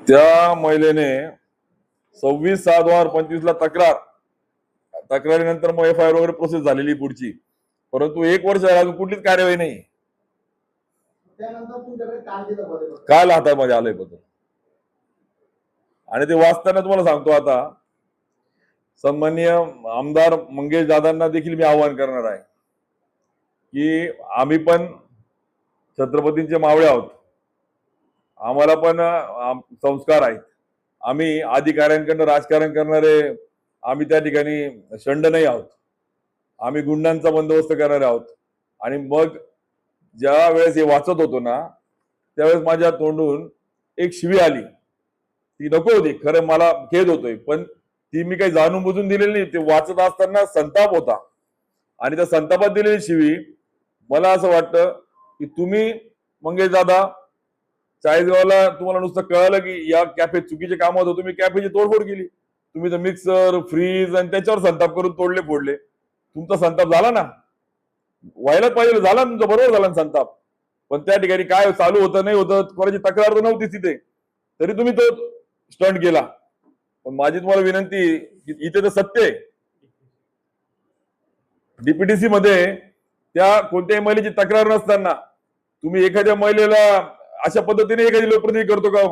त्या महिलेने 26/6/2025 ला तक्रारीनंतर मग FIR वगैरे प्रोसेस झालेली पुढची, परंतु 1 वर्ष अजून कुठलीच कार्यवाही नाही. काल हातामध्ये आलंय पत्र आणि ते वाचताना तुम्हाला सांगतो, आता सन्माननीय आमदार मंगेश दादांना देखील मी आवाहन करणार आहे की आम्ही पण छत्रपतींचे मावळे आहोत, आम्हाला पण संस्कार आहेत. आम्ही अधिकाऱ्यांकडनं राजकारण करणारे आम्ही त्या ठिकाणी शंड नाही आहोत. आम्ही गुंडांचा बंदोबस्त करणारे आहोत. आणि मग ज्या वेळेस हे वाचत होतो ना, त्यावेळेस माझ्या तोंडून एक शिवी आली. ती नको होती, खरं मला खेद होतोय, पण ती मी काही जाणून बुजून दिलेली नाही. ते वाचत असताना संताप होता आणि त्या संतापात दिलेली शिवी, मला असं वाटतं की तुम्ही मंगेश दादा चाळीसगावला तुम्हाला नुसतं कळलं की या कॅफेत चुकीचे काम होतं, तुम्ही कॅफेची तोडफोड केली. तुम्ही तर मिक्सर फ्रीज आणि त्याच्यावर संताप करून तोडले फोडले. तुमचा संताप झाला ना, व्हायलाच पाहिजे, झाला तुमचा, बरोबर झाला संताप. पण त्या ठिकाणी काय चालू होतं नाही होतं, कोणाची तक्रार तर नव्हती तिथे, तरी तुम्ही तो स्टंट केला. पण माझी तुम्हाला विनंती, इथे तर सत्य आहे. DPTC मध्ये त्या कोणत्याही महिलेची तक्रार नसताना तुम्ही एखाद्या महिलेला अशा पद्धतीने एखादी लोकप्रतिनिधी करतो का?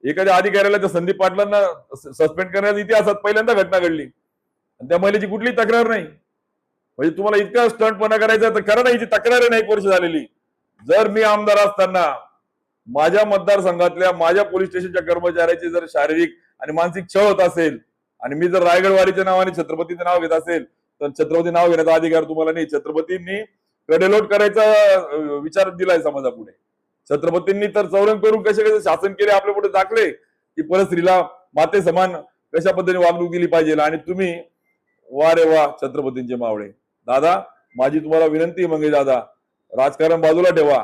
एखाद्या अधिकाऱ्याला त्या संदीप पाटलांना सस्पेंड करण्याच्या इतिहासात पहिल्यांदा घटना घडली आणि त्या महिलेची कुठली तक्रार नाही. म्हणजे तुम्हाला इतका स्टंटपणा करायचा तर करा ना. हिची तक्रार नाही 1 वर्ष झालेली. जर मी आमदार असताना माझ्या मतदारसंघातल्या माझ्या पोलीस स्टेशनच्या कर्मचाऱ्याची जर शारीरिक आणि मानसिक छळ होत असेल आणि मी जर रायगड वारीच्या नावाने छत्रपतीचं नाव घेत असेल, तर छत्रपती नाव घेण्याचा अधिकार तुम्हाला नाही. छत्रपतींनी कडेलोट करायचा विचार दिलाय समाजापुढे. छत्रपतींनी तर चौरंग करून कसे कसे शासन केले आपल्या पुढे दाखले की परस्त्रीला माते समान कशा पद्धतीने वागणूक दिली पाहिजे. आणि तुम्ही वा रे वा छत्रपतींचे मावळे. दादा, माझी तुम्हाला विनंती आहे, मंगेश दादा, राजकारण बाजूला ठेवा.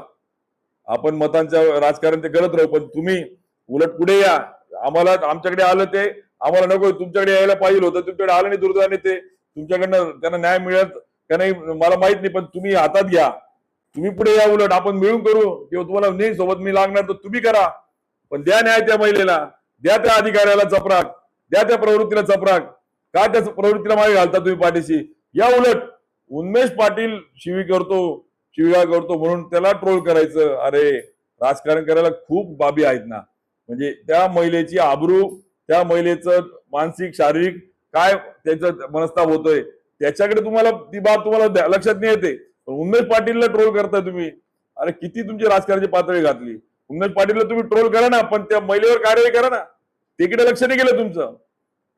आपण मतांचं राजकारण ते करत राहू, पण तुम्ही उलट पुढे या. आम्हाला आमच्याकडे आलं ते आम्हाला नको, तुमच्याकडे यायला पाहिजे होतं, तुमच्याकडे आलं नाही. दुर्दैवाने ते तुमच्याकडनं त्यांना न्याय मिळत का नाही मला माहित नाही, पण तुम्ही हातात घ्या, तुम्ही पुढे या. उलट आपण मिळून करू, किंवा तुम्हाला नाही सोबत मी लागणार तर तुम्ही करा, पण द्या न्याय त्या महिलेला, द्या त्या अधिकाऱ्याला चपराक, द्या त्या प्रवृत्तीला चपराक. का त्या प्रवृत्तीला मागे घालता तुम्ही पाठीशी? या उलट उन्मेष पाटील शिवीगाळ करतो म्हणून त्याला ट्रोल करायचं. अरे, राजकारण करायला खूप बाबी आहेत ना. म्हणजे त्या महिलेची आबरू, त्या महिलेचं मानसिक शारीरिक काय त्याचं मनस्ताप होतोय, त्याच्याकडे तुम्हाला ती बाब तुम्हाला लक्षात नाही येते. उन्मेष पाटीलला ट्रोल करताय तुम्ही. अरे, किती तुमची राजकारणाची पातळी घातली. उन्मेष पाटीलला तुम्ही ट्रोल करा ना, पण त्या महिलेवर कार्यवाही करा ना. तिकडे लक्ष नाही गेलं तुमचं.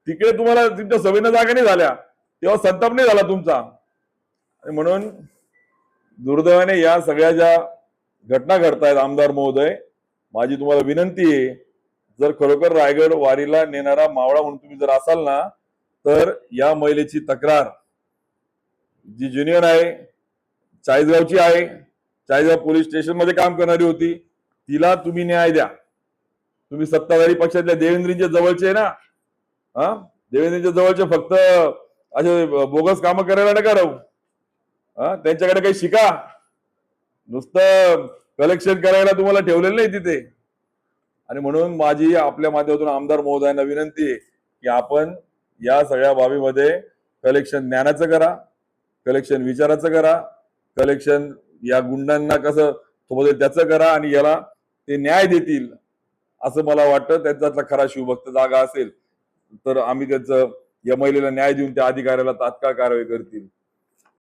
तिकडे तुम्हाला तुमच्या सभेनं जागा नाही झाल्या, तेव्हा संताप नाही झाला तुमचा. म्हणून दुर्दैवाने या सगळ्या ज्या घटना घडतायत, आमदार महोदय, माझी तुम्हाला विनंती आहे, जर खरोखर रायगड वारीला नेणारा मावळा म्हणून तुम्ही जर असाल ना, तर या महिलेची तक्रार जी ज्युनियर आहे, चाळीसगावची आहे, चाळीसगाव पोलीस स्टेशन मध्ये काम करणारी होती, तिला तुम्ही न्याय द्या. तुम्ही सत्ताधारी पक्षातल्या देवेंद्रजींच्या जवळचे ना, देवेंद्रजींच्या जवळचे फक्त असे बोगस कामं करायला नका राहू. त्यांच्याकडे काही शिका. नुसतं कलेक्शन करायला तुम्हाला ठेवलेलं नाही तिथे. आणि म्हणून माझी आपल्या माध्यमातून आमदार महोदयांना विनंती आहे की आपण या सगळ्या बाबीमध्ये कलेक्शन ज्ञानाचं करा, कलेक्शन विचाराचं करा, कलेक्शन या गुंडांना कसं सोबत त्याचं करा, आणि याला ते न्याय देतील असं मला वाटतं. त्यांच्यातला खरा शिवभक्त जागा असेल तर आम्ही त्याचं या महिलेला न्याय देऊन त्या अधिकाऱ्याला तात्काळ कारवाई करतील.